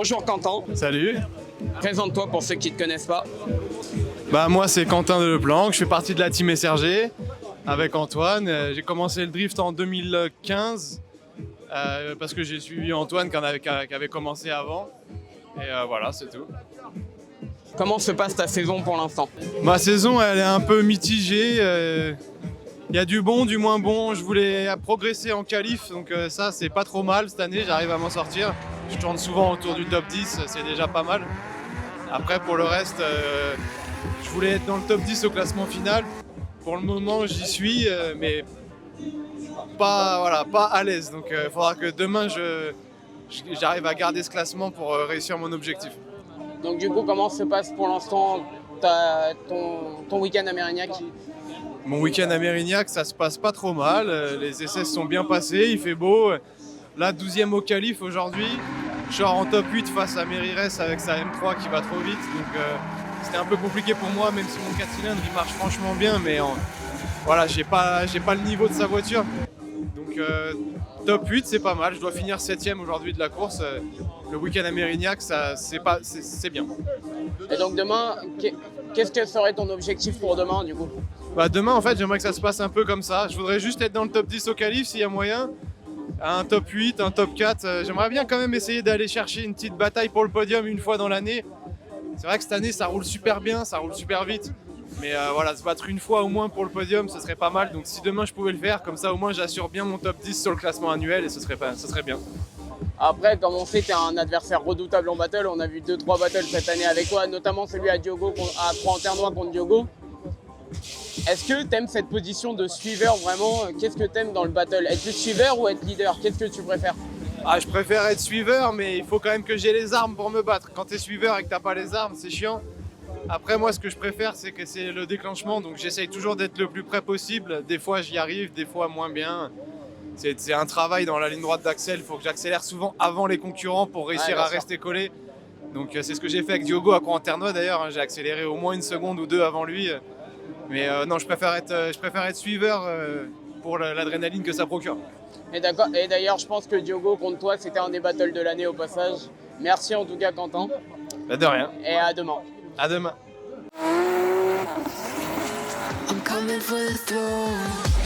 Bonjour Quentin, Salut. présente-toi pour ceux qui ne te connaissent pas. Moi c'est Quentin Deleplanque, je fais partie de la team SRG avec Antoine. J'ai commencé le drift en 2015 parce que j'ai suivi Antoine qui avait commencé avant. Et voilà, c'est tout. Comment se passe ta saison pour l'instant? Ma saison elle est un peu mitigée. Il y a du bon, du moins bon. Je voulais progresser en qualif, donc ça c'est pas trop mal cette année, j'arrive à m'en sortir. Je tourne souvent autour du top 10, c'est déjà pas mal. Après pour le reste, je voulais être dans le top 10 au classement final. Pour le moment j'y suis, mais pas à l'aise. Donc il faudra que demain j'arrive à garder ce classement pour réussir mon objectif. Donc du coup, comment se passe pour l'instant ton week-end à Mérignac? Mon week-end à Mérignac, ça se passe pas trop mal. Les essais se sont bien passés, il fait beau. Là, 12e au qualif aujourd'hui. Je sors en top 8 face à Mérires avec sa M3 qui va trop vite. Donc c'était un peu compliqué pour moi, même si mon 4 cylindres il marche franchement bien. Mais voilà, j'ai pas le niveau de sa voiture. Donc top 8, c'est pas mal. Je dois finir 7e aujourd'hui de la course. Le week-end à Mérignac, c'est bien. Et donc demain, qu'est-ce que serait ton objectif pour demain du coup? Demain, en fait, j'aimerais que ça se passe un peu comme ça. Je voudrais juste être dans le top 10 au qualif s'il y a moyen. Un top 8, un top 4. J'aimerais bien quand même essayer d'aller chercher une petite bataille pour le podium une fois dans l'année. C'est vrai que cette année, ça roule super bien, ça roule super vite. Mais voilà, se battre une fois au moins pour le podium, ce serait pas mal. Donc si demain je pouvais le faire, comme ça au moins j'assure bien mon top 10 sur le classement annuel et ce serait bien. Après, comme on sait, tu es un adversaire redoutable en battle. On a vu 2-3 battles cette année avec toi, notamment celui à Diogo, à Croix-en-Ternois contre Diogo. Est-ce que tu aimes cette position de suiveur vraiment? Qu'est-ce que tu aimes dans le battle? Être le suiveur ou être leader? Qu'est-ce que tu préfères? Je préfère être suiveur, mais il faut quand même que j'ai les armes pour me battre. Quand t'es suiveur et que t'as pas les armes, c'est chiant. Après, moi, ce que je préfère, c'est que c'est le déclenchement. Donc j'essaye toujours d'être le plus près possible. Des fois, j'y arrive, des fois, moins bien. C'est un travail dans la ligne droite d'Axel. Il faut que j'accélère souvent avant les concurrents pour réussir à rester collé. Donc c'est ce que j'ai fait avec Diogo à Croix-en-Ternois d'ailleurs. J'ai accéléré au moins une seconde ou deux avant lui. Mais non, je préfère être suiveur pour l'adrénaline que ça procure. Et d'ailleurs, je pense que Diogo contre toi, c'était un des battles de l'année au passage. Merci en tout cas, Quentin. De rien. Et à demain. À demain. I'm coming for the throne.